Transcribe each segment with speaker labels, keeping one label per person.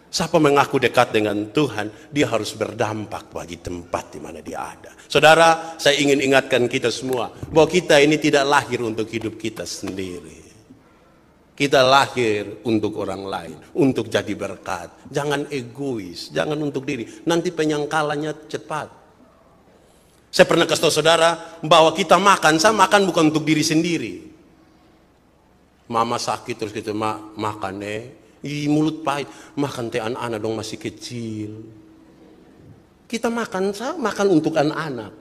Speaker 1: Siapa mengaku dekat dengan Tuhan, dia harus berdampak bagi tempat di mana dia ada. Saudara, saya ingin ingatkan kita semua bahwa kita ini tidak lahir untuk hidup kita sendiri. Kita lahir untuk orang lain, untuk jadi berkat. Jangan egois, jangan untuk diri. Nanti penyangkalannya cepat. Saya pernah kasih tahu saudara bahwa kita makan, saya makan bukan untuk diri sendiri. Mama sakit terus kita makan mulut pahit, makan teh anak-anak dong masih kecil. Kita makan, saya makan untuk anak-anak.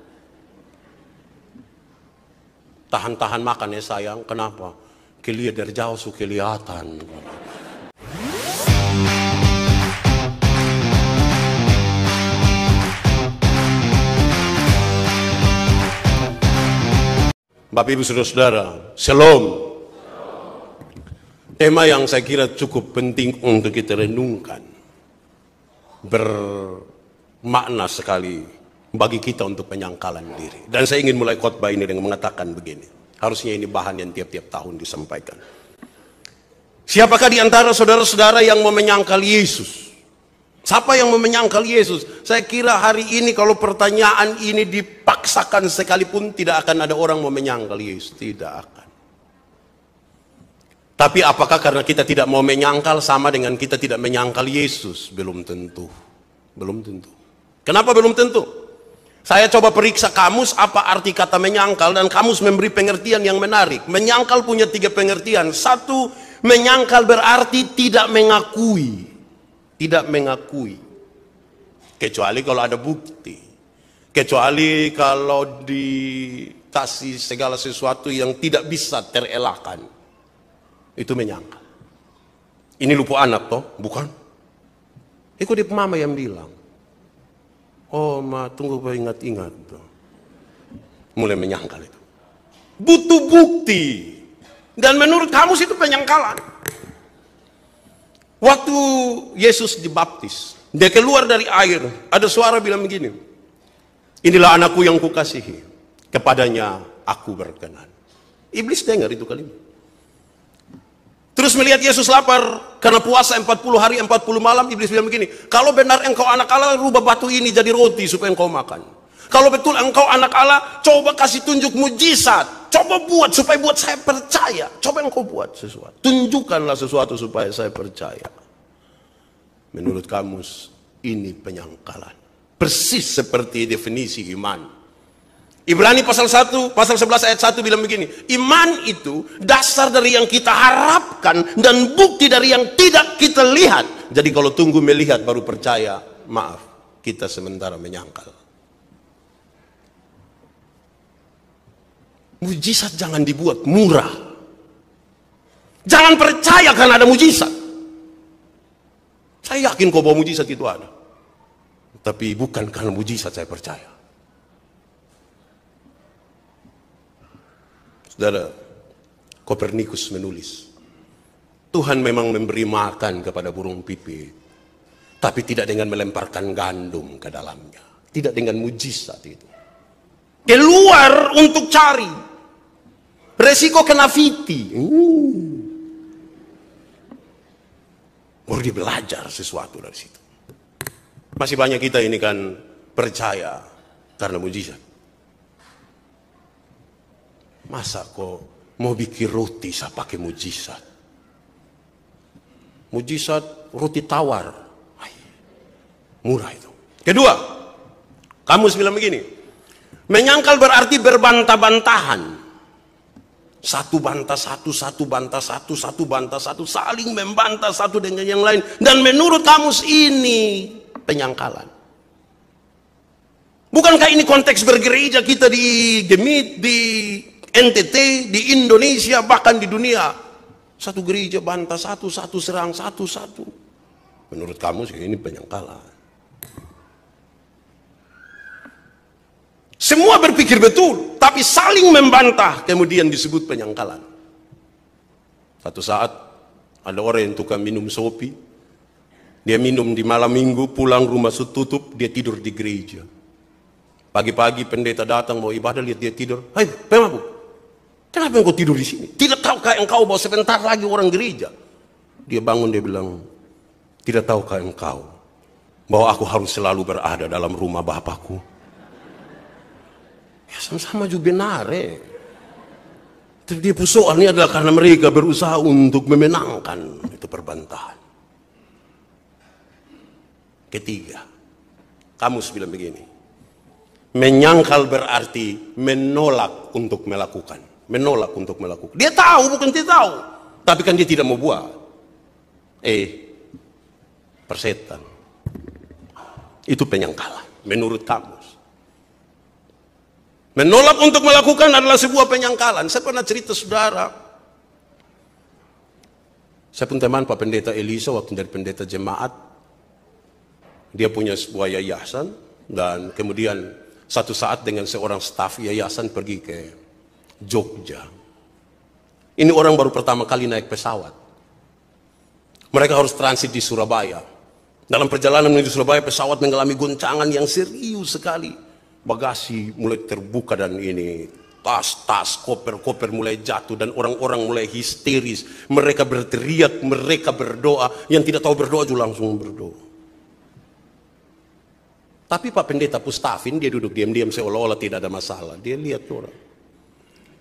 Speaker 1: Tahan-tahan makan ya sayang, kenapa? Kelihatan dari jauh su kelihatan. Bapak Ibu Saudara-saudara, Shalom. Tema yang saya kira cukup penting untuk kita renungkan, bermakna sekali bagi kita untuk penyangkalan diri. Dan saya ingin mulai khotbah ini dengan mengatakan begini. Harusnya ini bahan yang tiap-tiap tahun disampaikan. Siapakah di antara saudara-saudara yang mau menyangkal Yesus? Siapa yang mau menyangkal Yesus? Saya kira hari ini kalau pertanyaan ini dipaksakan sekalipun tidak akan ada orang mau menyangkal Yesus. Tidak akan. Tapi apakah karena kita tidak mau menyangkal sama dengan kita tidak menyangkal Yesus? Belum tentu. Belum tentu. Kenapa belum tentu? Saya coba periksa kamus apa arti kata menyangkal, dan kamus memberi pengertian yang menarik. Menyangkal punya 3 pengertian. 1, menyangkal berarti tidak mengakui. Tidak mengakui. Kecuali kalau ada bukti. Kecuali kalau dikasih segala sesuatu yang tidak bisa terelakkan. Itu menyangkal. Ini lupa anak toh? Bukan. Itu dia mama yang bilang. Oh ma, tunggu ingat-ingat tuh. Mulai menyangkal itu. Butuh bukti. Dan menurut kamus itu penyangkalan. Waktu Yesus dibaptis, dia keluar dari air, ada suara bilang begini. Inilah anakku yang kukasihi, kepadanya aku berkenan. Iblis dengar itu kalimat. Terus melihat Yesus lapar karena puasa 40 hari 40 malam, iblis bilang begini, kalau benar engkau anak Allah, rubah batu ini jadi roti supaya engkau makan. Kalau betul engkau anak Allah, coba kasih tunjuk mujizat, coba buat supaya buat saya percaya. Coba engkau buat sesuatu, tunjukkanlah sesuatu supaya saya percaya. Menurut kamus ini penyangkalan, persis seperti definisi iman. Ibrani pasal 1, pasal 11 ayat 1 bilang begini, iman itu dasar dari yang kita harapkan dan bukti dari yang tidak kita lihat. Jadi kalau tunggu melihat baru percaya, maaf, kita sementara menyangkal. Mujizat jangan dibuat murah. Jangan percaya karena ada mujizat. Saya yakin kau bahwa mujizat itu ada. Tapi bukan karena mujizat saya percaya. Saudara, Kopernikus menulis, Tuhan memang memberi makan kepada burung pipit, tapi tidak dengan melemparkan gandum ke dalamnya. Tidak dengan mujizat itu. Keluar untuk cari. Resiko kena fiti. Baru dia belajar sesuatu dari situ. Masih banyak kita ini kan percaya karena mujizat. Masa kok mau bikin roti saya pakai mujizat? Mujizat roti tawar. Murah itu. Kedua, kamus bilang begini. Menyangkal berarti berbantah-bantahan. Satu bantah satu, satu bantah satu, satu bantah satu, saling membantah satu dengan yang lain. Dan menurut kamus ini penyangkalan. Bukankah ini konteks bergereja kita di Gemit, di NTT, di Indonesia, bahkan di dunia? Satu gereja bantah satu, satu serang satu, satu. Menurut kamus ini penyangkalan. Semua berpikir betul, tapi saling membantah, kemudian disebut penyangkalan. Satu saat ada orang yang tukang minum sopi. Dia minum di malam minggu, pulang rumah tutup, dia tidur di gereja. Pagi-pagi pendeta datang mau ibadah, lihat dia tidur. Hai, pemabuk. Kenapa engkau tidur di sini? Tidak tahukah engkau bahwa sebentar lagi orang gereja? Dia bangun, dia bilang, Tidak tahukah engkau bahwa aku harus selalu berada dalam rumah Bapakku? Ya sama-sama juga benar. Tapi dia persoalannya adalah karena mereka berusaha untuk memenangkan itu perbantahan. Ketiga, kamus bilang begini, menyangkal berarti menolak untuk melakukan. Menolak untuk melakukan. Dia tahu, bukan tidak tahu, tapi kan dia tidak mau buat. Persetan. Itu penyangkalan menurut kamus. Menolak untuk melakukan adalah sebuah penyangkalan. Saya pernah cerita saudara, saya pun teman Pak Pendeta Elisa waktu dari pendeta jemaat. Dia punya sebuah yayasan, dan kemudian satu saat dengan seorang staf yayasan pergi ke Jogja. Ini orang baru pertama kali naik pesawat. Mereka harus transit di Surabaya. Dalam perjalanan menuju Surabaya, pesawat mengalami goncangan yang serius sekali. Bagasi mulai terbuka dan ini tas-tas, koper-koper mulai jatuh dan orang-orang mulai histeris. Mereka berteriak, mereka berdoa. Yang tidak tahu berdoa juga langsung berdoa. Tapi Pak Pendeta Pustafin, dia duduk diam-diam seolah-olah tidak ada masalah. Dia lihat orang.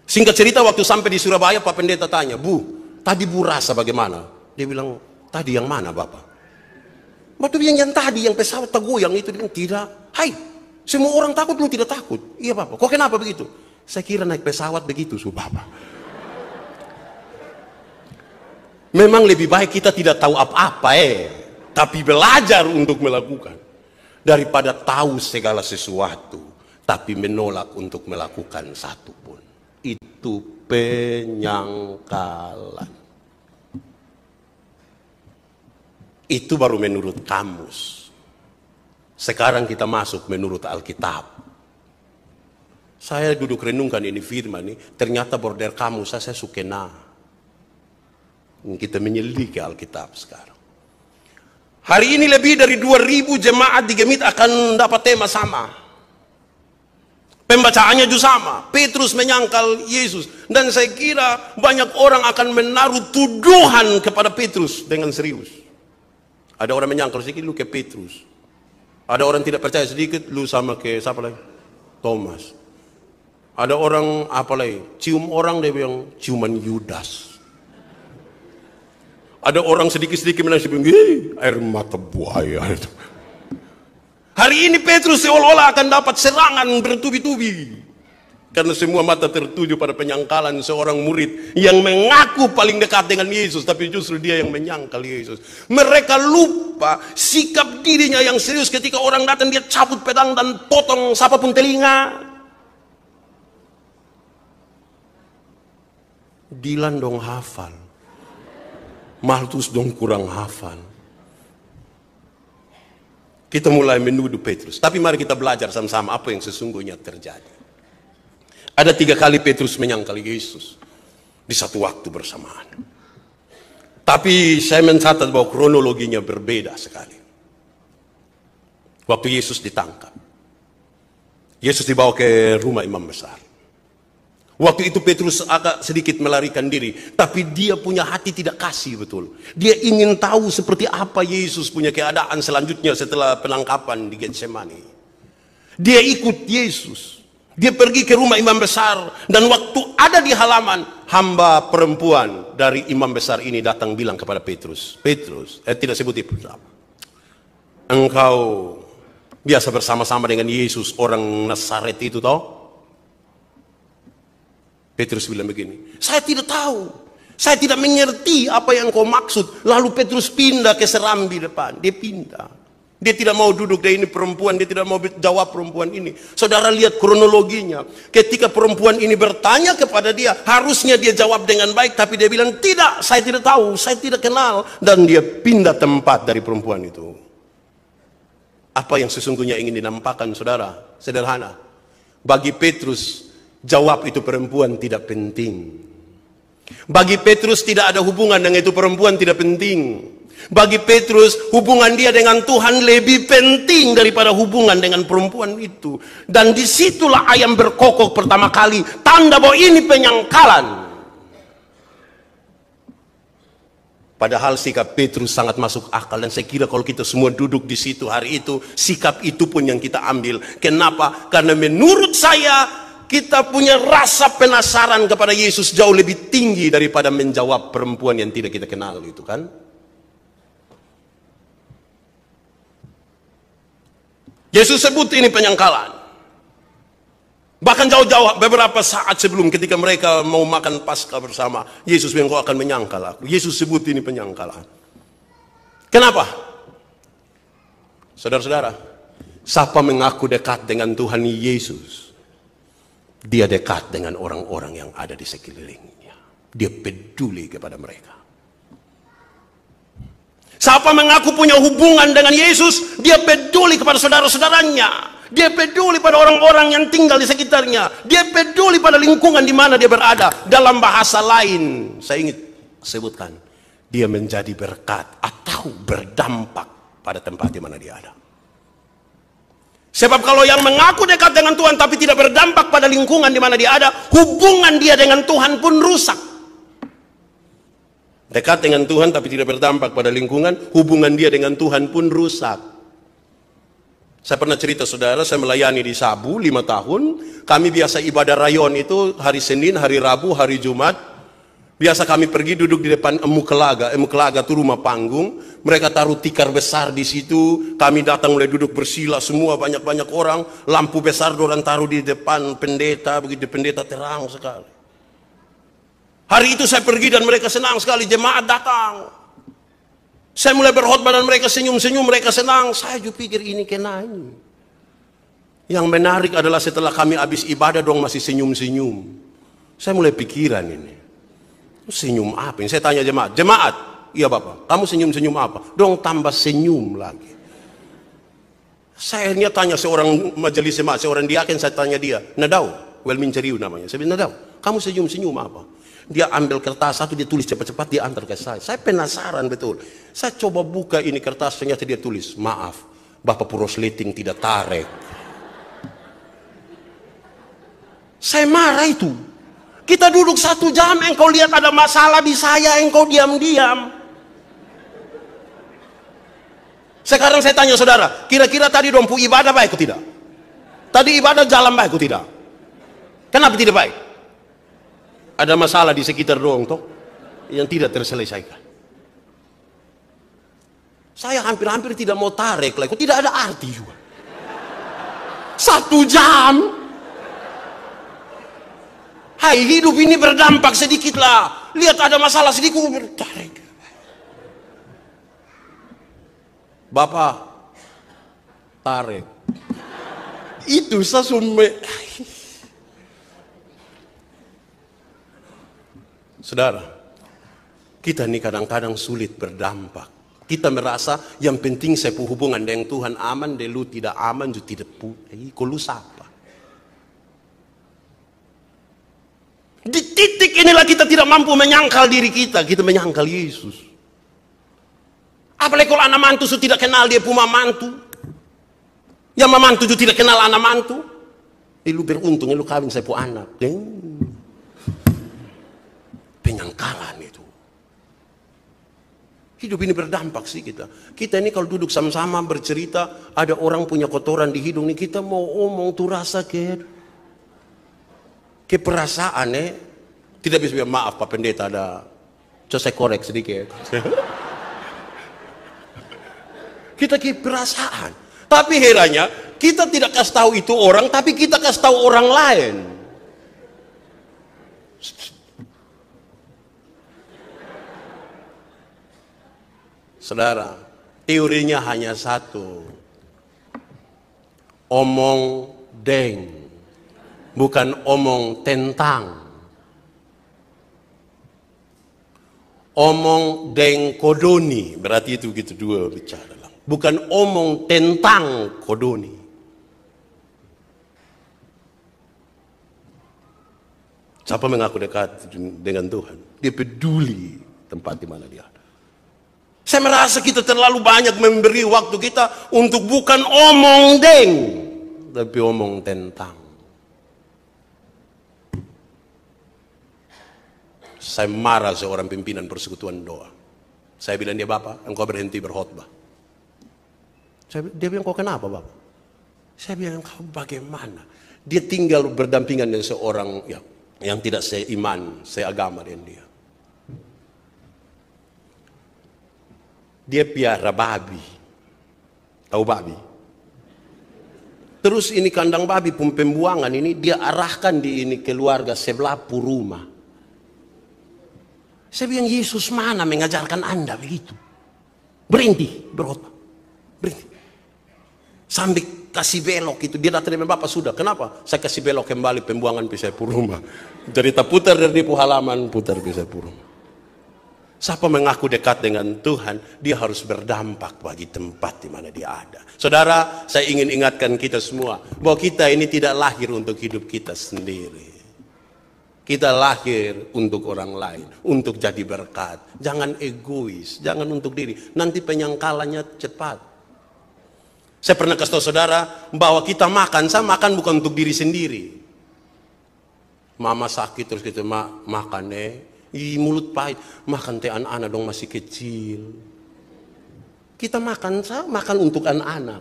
Speaker 1: Singkat cerita, waktu sampai di Surabaya, Pak Pendeta tanya, Bu, tadi Bu rasa bagaimana? Dia bilang, tadi yang mana Bapak? Waktu yang tadi, yang pesawat tergoyang itu, dia bilang, tidak. Hai, semua orang takut, lu tidak takut. Iya Bapak, kok kenapa begitu? Saya kira naik pesawat begitu, Bapak. Memang lebih baik kita tidak tahu apa-apa, tapi belajar untuk melakukan. Daripada tahu segala sesuatu, tapi menolak untuk melakukan satu pun. Itu penyangkalan. Itu baru menurut kamus. Sekarang kita masuk menurut Alkitab. Saya duduk renungkan ini firman ini, ternyata border kamus saya suka kita menyelidiki Alkitab sekarang. Hari ini lebih dari 2.000 jemaat di Gemit akan dapat tema sama. Pembacaannya juga sama. Petrus menyangkal Yesus. Dan saya kira banyak orang akan menaruh tuduhan kepada Petrus dengan serius. Ada orang menyangkal sedikit, lu ke Petrus. Ada orang tidak percaya sedikit, lu sama ke siapa lagi? Thomas. Ada orang apa lagi? Cium orang, dia bilang ciuman Yudas. Ada orang sedikit-sedikit menangis, air mata buaya. Hari ini Petrus seolah-olah akan dapat serangan bertubi-tubi. Karena semua mata tertuju pada penyangkalan seorang murid yang mengaku paling dekat dengan Yesus, tapi justru dia yang menyangkal Yesus. Mereka lupa sikap dirinya yang serius ketika orang datang, dia cabut pedang dan potong siapapun telinga. Dilan dong hafal. Maltus dong kurang hafal. Kita mulai menuduh Petrus. Tapi mari kita belajar sama-sama apa yang sesungguhnya terjadi. Ada 3 kali Petrus menyangkal Yesus di satu waktu bersamaan. Tapi saya mencatat bahwa kronologinya berbeda sekali. Waktu Yesus ditangkap, Yesus dibawa ke rumah imam besar. Waktu itu Petrus agak sedikit melarikan diri, tapi dia punya hati tidak kasih betul. Dia ingin tahu seperti apa Yesus punya keadaan selanjutnya setelah penangkapan di Getsemani. Dia ikut Yesus. Dia pergi ke rumah imam besar, dan waktu ada di halaman, hamba perempuan dari imam besar ini datang bilang kepada Petrus, tidak sebut itu, engkau biasa bersama-sama dengan Yesus orang Nazaret itu toh? Petrus bilang begini, saya tidak tahu, saya tidak mengerti apa yang kau maksud. Lalu Petrus pindah ke serambi depan, dia pindah. Dia tidak mau duduk dari ini perempuan, dia tidak mau jawab perempuan ini. Saudara lihat kronologinya. Ketika perempuan ini bertanya kepada dia, harusnya dia jawab dengan baik, tapi dia bilang, tidak, saya tidak tahu, saya tidak kenal. Dan dia pindah tempat dari perempuan itu. Apa yang sesungguhnya ingin dinampakkan, saudara? Sederhana. Bagi Petrus, jawab itu perempuan tidak penting. Bagi Petrus tidak ada hubungan dengan itu perempuan tidak penting. Bagi Petrus, hubungan dia dengan Tuhan lebih penting daripada hubungan dengan perempuan itu. Dan disitulah ayam berkokok pertama kali. Tanda bahwa ini penyangkalan. Padahal sikap Petrus sangat masuk akal, dan saya kira kalau kita semua duduk di situ hari itu, sikap itu pun yang kita ambil. Kenapa? Karena menurut saya kita punya rasa penasaran kepada Yesus jauh lebih tinggi daripada menjawab perempuan yang tidak kita kenal itu kan. Yesus sebut ini penyangkalan. Bahkan jauh-jauh beberapa saat sebelum ketika mereka mau makan Paskah bersama, Yesus bilang, kau akan menyangkal aku. Yesus sebut ini penyangkalan. Kenapa? Saudara-saudara, siapa mengaku dekat dengan Tuhan Yesus, dia dekat dengan orang-orang yang ada di sekelilingnya. Dia peduli kepada mereka. Siapa mengaku punya hubungan dengan Yesus, dia peduli kepada saudara-saudaranya. Dia peduli pada orang-orang yang tinggal di sekitarnya. Dia peduli pada lingkungan di mana dia berada. Dalam bahasa lain, saya ingin sebutkan, dia menjadi berkat atau berdampak pada tempat di mana dia ada. Sebab kalau yang mengaku dekat dengan Tuhan tapi tidak berdampak pada lingkungan di mana dia ada, hubungan dia dengan Tuhan pun rusak. Dekat dengan Tuhan tapi tidak berdampak pada lingkungan, hubungan dia dengan Tuhan pun rusak. Saya pernah cerita saudara, saya melayani di Sabu 5 tahun. Kami biasa ibadah rayon itu hari Senin, hari Rabu, hari Jumat. Biasa kami pergi duduk di depan Emukelaga. Emukelaga itu rumah panggung. Mereka taruh tikar besar di situ. Kami datang mulai duduk bersila semua, banyak-banyak orang. Lampu besar orang taruh di depan pendeta, begitu pendeta terang sekali. Hari itu saya pergi dan mereka senang sekali, jemaat datang. Saya mulai berkhotbah dan mereka senyum-senyum, mereka senang. Saya juga pikir ini kena ini. Yang menarik adalah setelah kami habis ibadah dong masih senyum-senyum. Saya mulai pikiran ini. Senyum apa ini? Saya tanya jemaat, iya Bapak, kamu senyum-senyum apa? Dong tambah senyum lagi. Saya akhirnya tanya seorang majelis jemaat, seorang diaken, saya tanya dia, Nadau, Welmin Ceriu namanya. Saya bilang, Nadau, kamu senyum-senyum apa? Dia ambil kertas satu, dia tulis cepat-cepat, dia antar ke saya. Saya penasaran betul. Saya coba buka ini kertas, ternyata dia tulis, maaf, Bapak Purosleting tidak tarik. Saya marah itu. Kita duduk 1 jam, engkau lihat ada masalah di saya, engkau diam-diam. Sekarang saya tanya saudara, kira-kira tadi dompu ibadah baik atau tidak? Tadi ibadah jalan baik atau tidak? Kenapa tidak baik? Ada masalah di sekitar doang toh yang tidak terselesaikan. Saya hampir-hampir tidak mau tarik lagi, tidak ada arti juga. 1 jam. Hai, hidup ini berdampak sedikitlah. Lihat ada masalah sedikit bertarik. Bapak tarik. Itu sesungguhnya. Saudara, kita ini kadang-kadang sulit berdampak. Kita merasa yang penting saya punya hubungan dengan Tuhan aman, dan lu tidak aman, lu tidak punya. Kau lu siapa? Di titik inilah kita tidak mampu menyangkal diri kita menyangkal Yesus. Apalagi kalau anak mantu su tidak kenal dia punya mantu. Yang memantu juga tidak kenal anak mantu. Lu beruntung, lu kawin saya punya anak. Penyangkalan itu. Hidup ini berdampak sih kita. Kita ini kalau duduk sama-sama bercerita, ada orang punya kotoran di hidung nih, kita mau omong tuh rasa ke perasaan tidak bisa bilang maaf Pak Pendeta ada. Coba saya korek sedikit. Kita ke perasaan. Tapi herannya kita tidak kasih tahu itu orang, tapi kita kasih tahu orang lain. Saudara, teorinya hanya satu. Omong deng, bukan omong tentang. Omong deng kodoni, berarti itu gitu dua bicara. Bukan omong tentang kodoni. Siapa mengaku dekat dengan Tuhan? Dia peduli tempat di mana dia ada. Saya merasa kita terlalu banyak memberi waktu kita untuk bukan omong deng, tapi omong tentang. Saya marah seorang pimpinan persekutuan doa. Saya bilang, dia Bapak, engkau berhenti berkhotbah. Dia bilang, kau kenapa Bapak? Saya bilang, kau bagaimana? Dia tinggal berdampingan dengan seorang yang tidak seiman, seagama dengan dia. Dia piara babi. Tahu babi? Terus ini kandang babi pembuangan ini dia arahkan di ini keluarga sebelah rumah. Saya bilang, Yesus mana mengajarkan Anda begitu? Berhenti berkhotbah. Berhenti. Sampai kasih belok itu. Dia datang dengan Bapak, sudah. Kenapa? Saya kasih belok kembali pembuangan pisah rumah. Jadi tak putar dari halaman, putar pisah rumah. Siapa mengaku dekat dengan Tuhan, dia harus berdampak bagi tempat di mana dia ada. Saudara, saya ingin ingatkan kita semua bahwa kita ini tidak lahir untuk hidup kita sendiri. Kita lahir untuk orang lain, untuk jadi berkat. Jangan egois, jangan untuk diri. Nanti penyangkalannya cepat. Saya pernah kasih tahu saudara bahwa kita makan, saya makan bukan untuk diri sendiri. Mama sakit terus kita makan mulut pahit, makan teh anak-anak dong masih kecil. Kita makan, saya makan untuk anak-anak.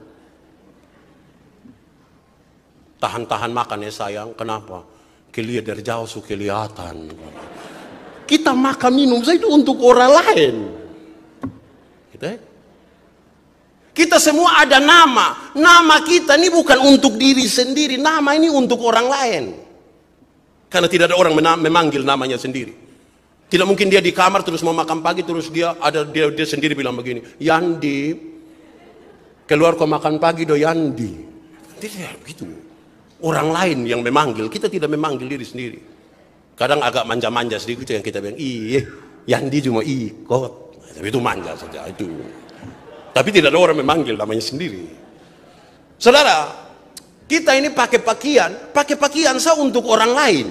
Speaker 1: Tahan-tahan makan ya sayang, kenapa? Kelihatan dari jauh so kelihatan. Kita makan minum saya itu untuk orang lain. Kita semua ada nama. Nama kita ini bukan untuk diri sendiri, nama ini untuk orang lain. Karena tidak ada orang memanggil namanya sendiri. Tidak mungkin dia di kamar terus mau makan pagi terus dia sendiri bilang begini, Yandi, keluar kau makan pagi do Yandi. Tidak begitu. Orang lain yang memanggil, kita tidak memanggil diri sendiri. Kadang agak manja-manja sedikit yang kita bilang, Yandi cuma ikut. Tapi itu manja saja itu. Tapi tidak ada orang memanggil namanya sendiri. Saudara, kita ini pakai pakaian saya untuk orang lain.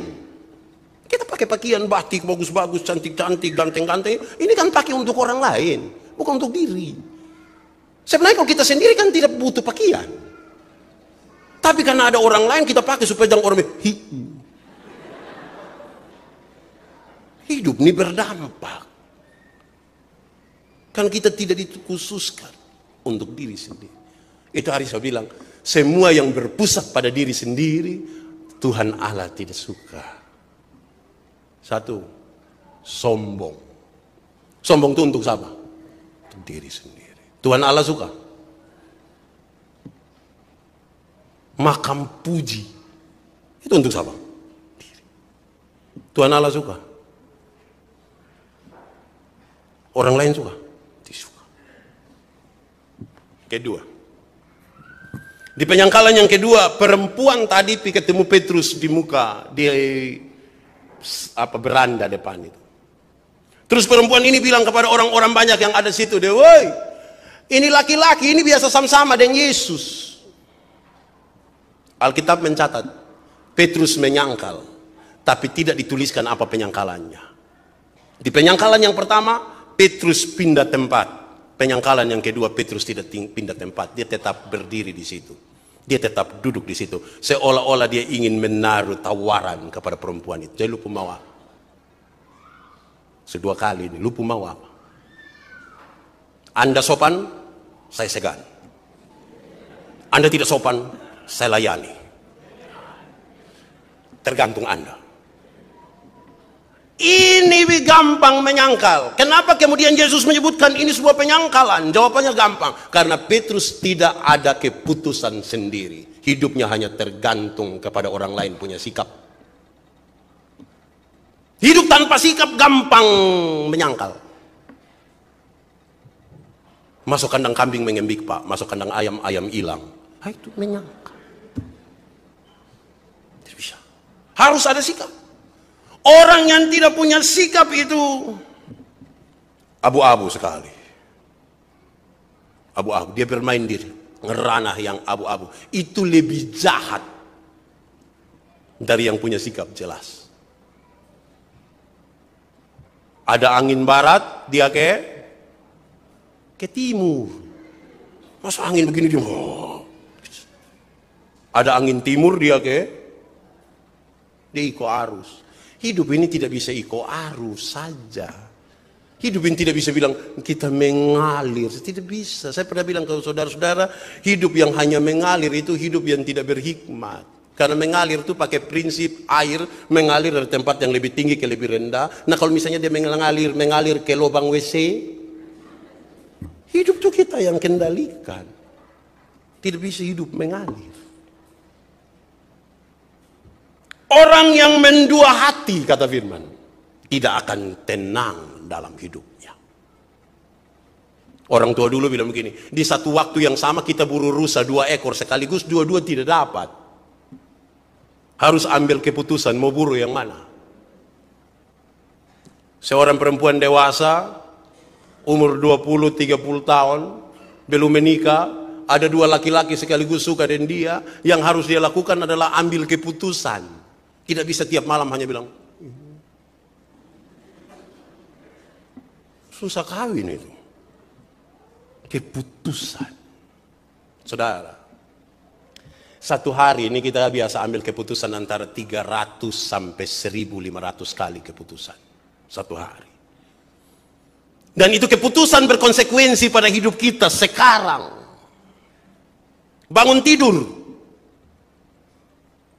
Speaker 1: Kita pakai pakaian batik bagus-bagus, cantik-cantik, ganteng-ganteng. Ini kan pakai untuk orang lain, bukan untuk diri. Sebenarnya kalau kita sendiri kan tidak butuh pakaian. Tapi karena ada orang lain kita pakai supaya jangan orang hidup ini berdampak. Kan kita tidak dikhususkan untuk diri sendiri. Itu hari saya bilang, semua yang berpusat pada diri sendiri, Tuhan Allah tidak suka. Satu, sombong. Sombong itu untuk siapa? Untuk diri sendiri. Tuhan Allah suka. Makam puji. Itu untuk siapa? Diri. Tuhan Allah suka. Orang lain suka? Tidak suka. Kedua. Di penyangkalan yang kedua, perempuan tadi ketemu Petrus di muka, di beranda depan itu. Terus perempuan ini bilang kepada orang-orang banyak yang ada situ, woi, ini laki-laki ini biasa sama-sama dengan Yesus. Alkitab mencatat, Petrus menyangkal, tapi tidak dituliskan apa penyangkalannya. Di penyangkalan yang pertama, Petrus pindah tempat. Penyangkalan yang kedua, Petrus tidak pindah tempat, dia tetap berdiri di situ. Dia tetap duduk di situ, seolah-olah dia ingin menaruh tawaran kepada perempuan itu. Jadi lupa mau apa? Sedua kali ini, lupa mau apa? Anda sopan, saya segan. Anda tidak sopan, saya layani. Tergantung Anda. Ini gampang menyangkal. Kenapa kemudian Yesus menyebutkan ini sebuah penyangkalan? Jawabannya gampang. Karena Petrus tidak ada keputusan sendiri. Hidupnya hanya tergantung kepada orang lain punya sikap. Hidup tanpa sikap gampang menyangkal. Masuk kandang kambing mengembik pak. Masuk kandang ayam, ayam hilang. Itu menyangkal. Tidak bisa. Harus ada sikap. Orang yang tidak punya sikap itu abu-abu sekali. Abu-abu. Dia bermain di ranah yang abu-abu. Itu lebih jahat dari yang punya sikap jelas. Ada angin barat, dia ke timur. Masa angin begini dia? Ada angin timur, dia ikut arus. Hidup ini tidak bisa ikut arus saja. Hidup yang tidak bisa bilang kita mengalir, tidak bisa. Saya pernah bilang ke saudara-saudara, hidup yang hanya mengalir itu hidup yang tidak berhikmat. Karena mengalir itu pakai prinsip air mengalir dari tempat yang lebih tinggi ke lebih rendah. Nah kalau misalnya dia mengalir ke lubang WC, hidup itu kita yang kendalikan. Tidak bisa hidup mengalir. Orang yang mendua hati, kata firman, tidak akan tenang dalam hidupnya. Orang tua dulu bilang begini, di satu waktu yang sama kita buru rusa 2 ekor sekaligus, dua-dua tidak dapat. Harus ambil keputusan mau buru yang mana. Seorang perempuan dewasa, umur 20-30 tahun, belum menikah, ada 2 laki-laki sekaligus suka dengan dia, yang harus dia lakukan adalah ambil keputusan. Tidak bisa tiap malam hanya bilang, susah kawin itu. Keputusan. Saudara, satu hari ini kita biasa ambil keputusan antara 300 sampai 1.500 kali keputusan. Satu hari. Dan itu keputusan berkonsekuensi pada hidup kita sekarang. Bangun tidur.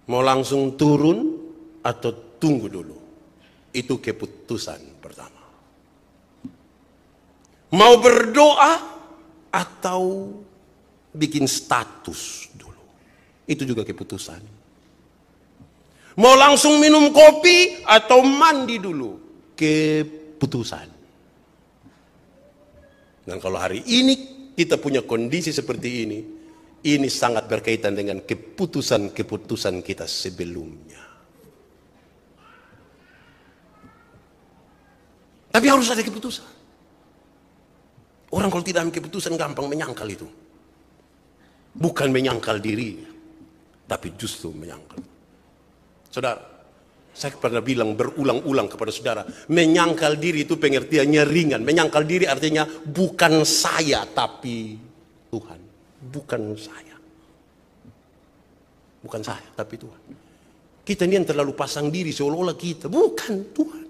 Speaker 1: Mau langsung turun atau tunggu dulu. Itu keputusan pertama. Mau berdoa atau bikin status dulu. Itu juga keputusan. Mau langsung minum kopi atau mandi dulu. Keputusan. Dan kalau hari ini kita punya kondisi seperti ini sangat berkaitan dengan keputusan-keputusan kita sebelumnya. Tapi harus ada keputusan. Orang kalau tidak ambil keputusan gampang menyangkal itu. Bukan menyangkal diri, tapi justru menyangkal. Saudara, saya pernah bilang berulang-ulang kepada saudara, menyangkal diri itu pengertiannya ringan. Menyangkal diri artinya bukan saya, tapi Tuhan. Bukan saya. Bukan saya, tapi Tuhan. Kita ini yang terlalu pasang diri seolah-olah kita. Bukan Tuhan.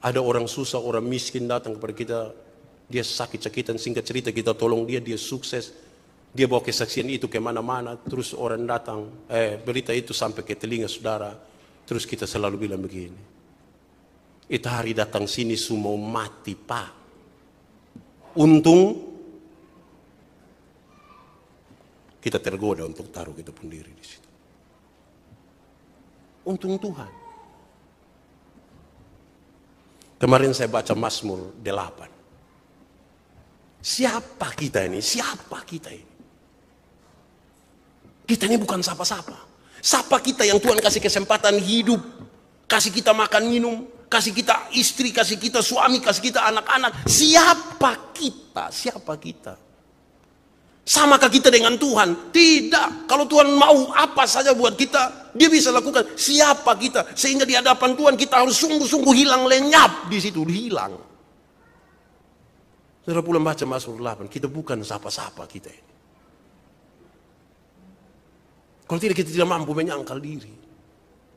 Speaker 1: Ada orang susah, orang miskin datang kepada kita. Dia sakit-sakitan, singkat cerita kita tolong dia sukses. Dia bawa kesaksian itu kemana-mana. Terus orang datang, berita itu sampai ke telinga saudara. Terus kita selalu bilang begini. Itu hari datang sini semua mati pak. Untung kita tergoda untuk taruh kita pun diri di situ. Untung Tuhan. Kemarin saya baca Mazmur 8. Siapa kita ini? Siapa kita ini? Kita ini bukan siapa-siapa. Siapa kita yang Tuhan kasih kesempatan hidup, kasih kita makan minum, kasih kita istri, kasih kita suami, kasih kita anak-anak. Siapa kita? Siapa kita? Samakah kita dengan Tuhan? Tidak. Kalau Tuhan mau apa saja buat kita, Dia bisa lakukan. Siapa kita? Sehingga di hadapan Tuhan kita harus sungguh-sungguh hilang lenyap di situ, hilang. Saudara pulang baca Mazmur 8, kita bukan siapa-siapa kita ini. Kalau tidak kita tidak mampu menyangkal diri.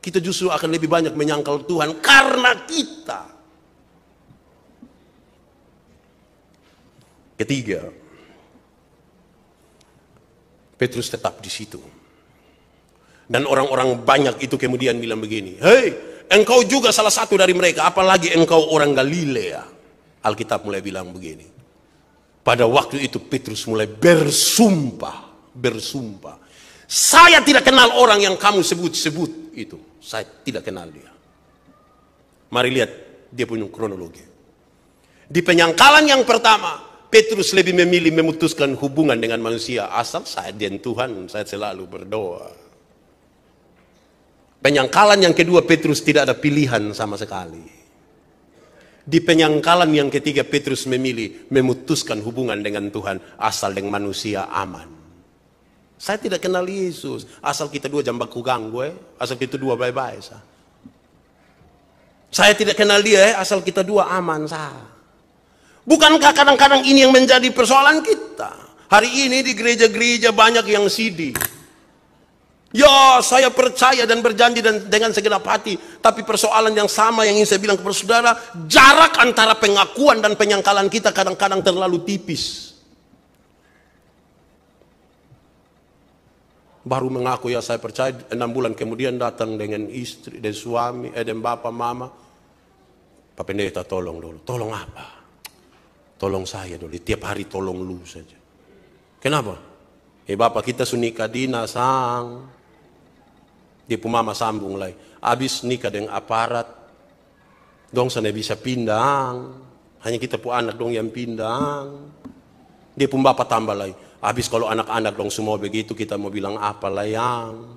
Speaker 1: Kita justru akan lebih banyak menyangkal Tuhan karena kita. Ketiga, Petrus tetap di situ. Dan orang-orang banyak itu kemudian bilang begini, hei, engkau juga salah satu dari mereka, apalagi engkau orang Galilea. Alkitab mulai bilang begini. Pada waktu itu Petrus mulai bersumpah. Saya tidak kenal orang yang kamu sebut-sebut itu. Saya tidak kenal dia. Mari lihat dia punya kronologi. Di penyangkalan yang pertama, Petrus lebih memilih memutuskan hubungan dengan manusia. Asal saya dan Tuhan, saya selalu berdoa. Penyangkalan yang kedua, Petrus tidak ada pilihan sama sekali. Di penyangkalan yang ketiga, Petrus memilih memutuskan hubungan dengan Tuhan. Asal dengan manusia aman. Saya tidak kenal Yesus. Asal kita dua jam baku ganggu, asal kita dua bye-bye. Saya tidak kenal dia, asal kita dua aman. Bukankah kadang-kadang ini yang menjadi persoalan kita? Hari ini di gereja-gereja banyak yang sedih. Ya, saya percaya dan berjanji dan dengan segenap hati. Tapi persoalan yang sama yang ingin saya bilang kepada saudara, jarak antara pengakuan dan penyangkalan kita kadang-kadang terlalu tipis. Baru mengaku, ya saya percaya, 6 bulan kemudian datang dengan istri, dan suami, dan bapak, mama. Pak Pendeta tolong dulu. Tolong apa? Tolong saya dulu, tiap hari tolong lu saja. Kenapa? Bapak kita sunika dina sang. Dia pun mama sambung lagi. Habis nikah dengan aparat. Dong sana bisa pindang. Hanya kita pun anak dong yang pindang. Dia pun bapak tambah lagi. Habis kalau anak-anak dong semua begitu kita mau bilang apa lah yang.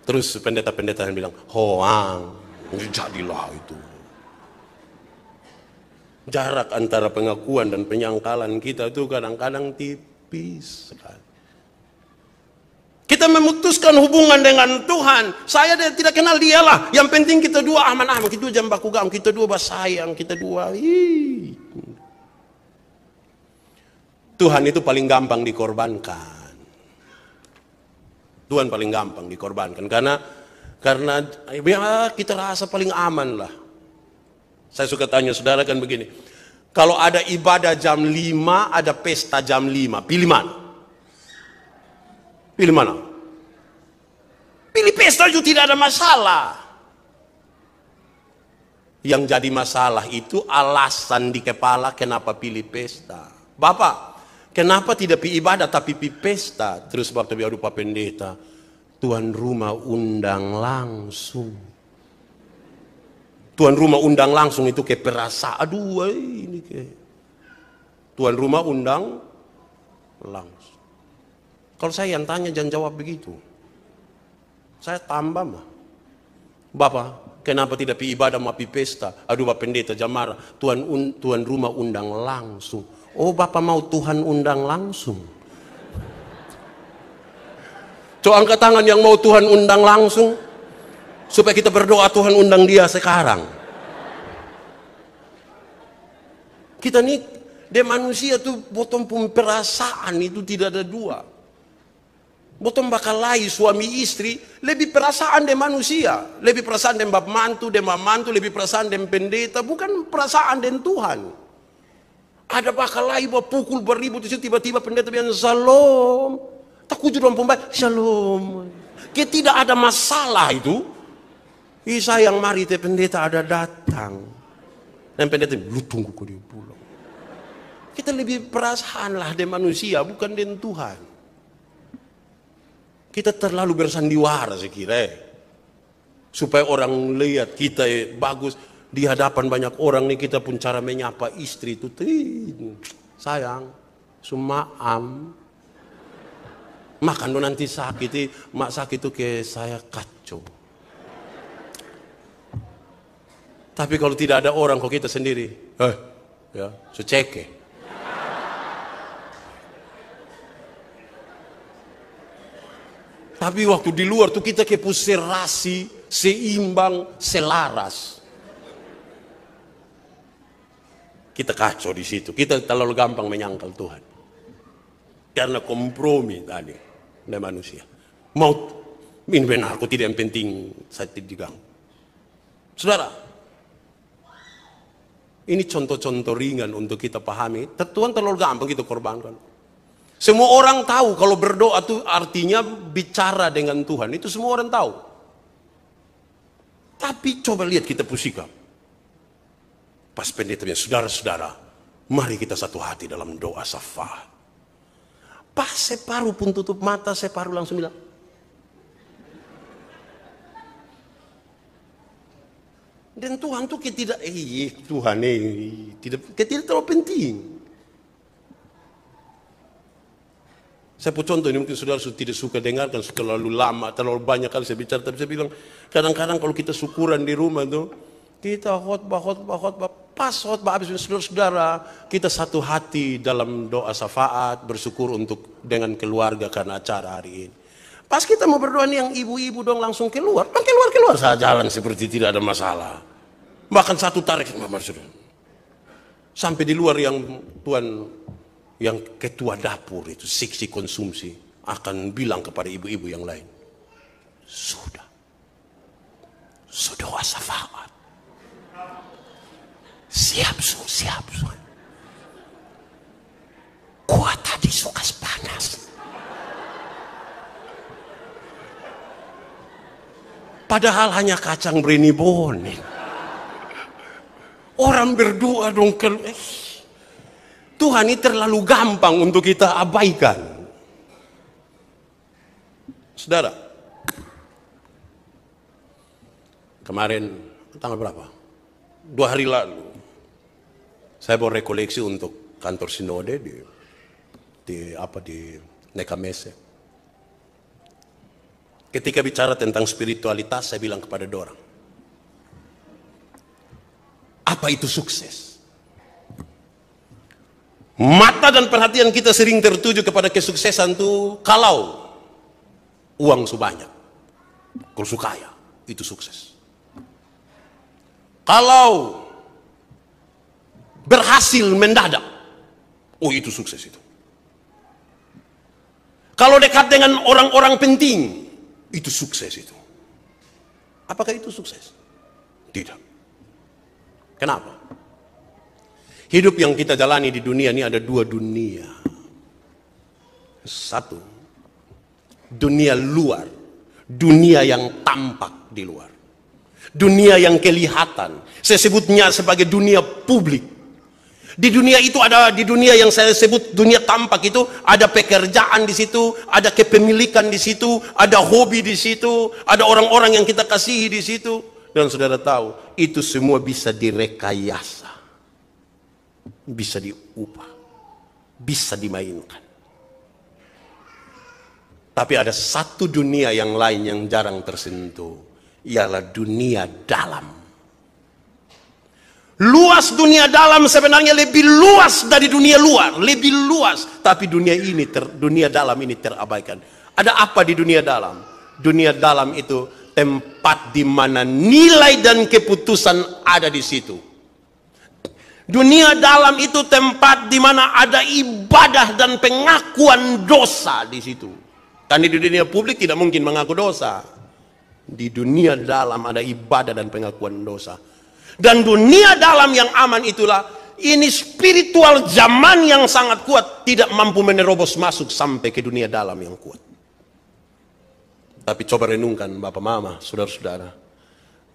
Speaker 1: Terus pendeta-pendeta yang bilang hoang. Jadilah itu. Jarak antara pengakuan dan penyangkalan kita itu kadang-kadang tipis sekali. Kita memutuskan hubungan dengan Tuhan. Saya tidak kenal dia lah. Yang penting kita dua aman-aman. Kita dua jam baku gam. Kita dua basayang. Kita dua. Tuhan itu paling gampang dikorbankan. Tuhan paling gampang dikorbankan. Karena ya, kita rasa paling aman lah. Saya suka tanya saudara kan begini. Kalau ada ibadah jam 5, ada pesta jam 5. Pilih mana? Pilih mana? Pilih pesta juga tidak ada masalah. Yang jadi masalah itu alasan di kepala kenapa pilih pesta. Bapak, kenapa tidak pilih ibadah tapi pilih pesta? Terus waktu biar Pak Pendeta, tuan rumah undang langsung. Tuan rumah undang langsung itu kayak perasa. Aduh, ini kayak. Tuan rumah undang langsung. Kalau saya yang tanya jangan jawab begitu. Saya tambah mah. Bapak, kenapa tidak pi ibadah mau pi pesta? Aduh Pak Pendeta Jamara, tuan rumah undang langsung. Oh Bapak mau Tuhan undang langsung. Coba angkat tangan yang mau Tuhan undang langsung. Supaya kita berdoa Tuhan undang dia sekarang. Kita nih, dia manusia tuh bottom pun perasaan itu tidak ada dua. Bottom bakal lain suami istri lebih perasaan dari manusia, lebih perasaan dari bap mantu, lebih perasaan dari pendeta, bukan perasaan dari Tuhan. Ada bakal lain pukul beribut itu tiba-tiba pendeta bilang shalom, tak kujur dalam pembaca shalom. Kita tidak ada masalah itu. Sayang mari te pendeta ada datang, dan pendeta lu tunggu kau dia pulang. Kita lebih perasaan lah dari manusia, bukan dari Tuhan. Kita terlalu bersandiwara saya kira. Supaya orang lihat kita bagus. Di hadapan banyak orang nih kita pun cara menyapa istri itu. Sayang, sumaam. Makan lo nanti sakit. Mak sakit itu kayak saya kacau. Tapi kalau tidak ada orang kok kita sendiri. Ya, seceke. Tapi waktu di luar tuh kita kepo serasi, seimbang, selaras. Kita kacau di situ. Kita terlalu gampang menyangkal Tuhan. Karena kompromi tadi dengan manusia. Mau ini benar, aku tidak yang penting saya tidak diganggu. Saudara, ini contoh-contoh ringan untuk kita pahami. Tuhan terlalu gampang kita korbankan. Semua orang tahu kalau berdoa itu artinya bicara dengan Tuhan. Itu semua orang tahu. Tapi coba lihat kita pusikap. Pas pendetanya, saudara-saudara, mari kita satu hati dalam doa syafaat. Pas separuh pun tutup mata, separuh langsung bilang. Dan Tuhan tuh tidak, Tuhan tidak terlalu penting. Saya pun contoh ini mungkin saudara tidak suka dengarkan terlalu lama, terlalu banyak kali saya bicara. Tapi saya bilang kadang-kadang kalau kita syukuran di rumah tuh kita khotbah, pas khotbah habis saudara kita satu hati dalam doa syafaat bersyukur untuk dengan keluarga karena acara hari ini. Pas kita mau berdoa nih yang ibu-ibu dong langsung keluar saja jalan seperti tidak ada masalah. Bahkan satu tarik sampai di luar yang Tuhan. Yang ketua dapur itu seksi konsumsi. akan bilang kepada ibu-ibu yang lain, sudah wasafat. Siap. Kuat tadi suka panas. Padahal hanya kacang berini bonin. Orang berdoa dong, Tuhan ini terlalu gampang untuk kita abaikan. Saudara, kemarin tanggal berapa? 2 hari lalu, saya bawa rekoleksi untuk kantor sinode di Nekamese. Ketika bicara tentang spiritualitas, saya bilang kepada dorang, apa itu sukses? Mata dan perhatian kita sering tertuju kepada kesuksesan itu kalau uang sebanyak, kalau kaya, itu sukses. Kalau berhasil mendadak, oh itu sukses itu. Kalau dekat dengan orang-orang penting, itu sukses itu. Apakah itu sukses? Tidak. Kenapa? Hidup yang kita jalani di dunia ini ada 2 dunia. Satu, dunia luar, dunia yang tampak di luar, dunia yang kelihatan. Saya sebutnya sebagai dunia publik. Di dunia itu ada, di dunia yang saya sebut dunia tampak itu ada pekerjaan di situ, ada kepemilikan di situ, ada hobi di situ, ada orang-orang yang kita kasihi di situ. Dan saudara tahu, itu semua bisa direkayasa, bisa diubah, bisa dimainkan. Tapi ada satu dunia yang lain yang jarang tersentuh, ialah dunia dalam. Luas dunia dalam sebenarnya lebih luas dari dunia luar, lebih luas. Tapi dunia dalam ini terabaikan. Ada apa di dunia dalam? Dunia dalam itu tempat di mana nilai dan keputusan ada di situ. Dunia dalam itu tempat di mana ada ibadah dan pengakuan dosa di situ. Karena di dunia publik tidak mungkin mengaku dosa. Di dunia dalam ada ibadah dan pengakuan dosa. Dan dunia dalam yang aman itulah, ini spiritual zaman yang sangat kuat, tidak mampu menerobos masuk sampai ke dunia dalam yang kuat. Tapi coba renungkan Bapak Mama, saudara-saudara,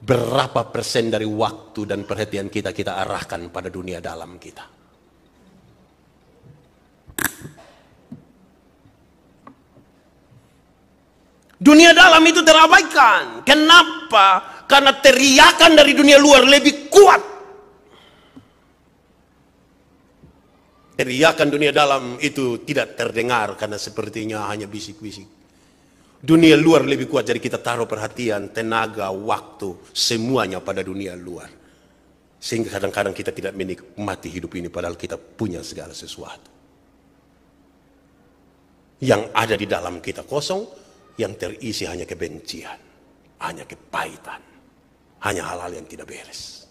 Speaker 1: berapa persen dari waktu dan perhatian kita arahkan pada dunia dalam kita? Dunia dalam itu terabaikan. Kenapa? Karena teriakan dari dunia luar lebih kuat. Teriakan dunia dalam itu tidak terdengar karena sepertinya hanya bisik-bisik. Dunia luar lebih kuat, jadi kita taruh perhatian, tenaga, waktu, semuanya pada dunia luar. Sehingga kadang-kadang kita tidak menikmati hidup ini padahal kita punya segala sesuatu. Yang ada di dalam kita kosong, yang terisi hanya kebencian, hanya kepahitan, hanya hal-hal yang tidak beres.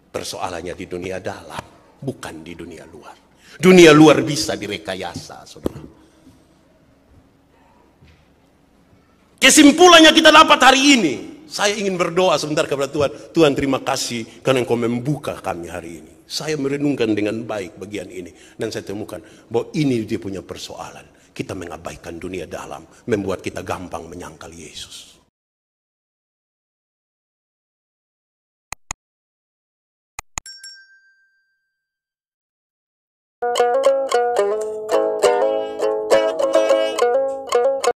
Speaker 1: Persoalannya di dunia dalam, bukan di dunia luar. Dunia luar bisa direkayasa, saudara. Kesimpulannya kita dapat hari ini. Saya ingin berdoa sebentar kepada Tuhan. Tuhan, terima kasih karena Engkau membuka kami hari ini. Saya merenungkan dengan baik bagian ini. Dan saya temukan bahwa ini dia punya persoalan. Kita mengabaikan dunia dalam. Membuat kita gampang menyangkal Yesus.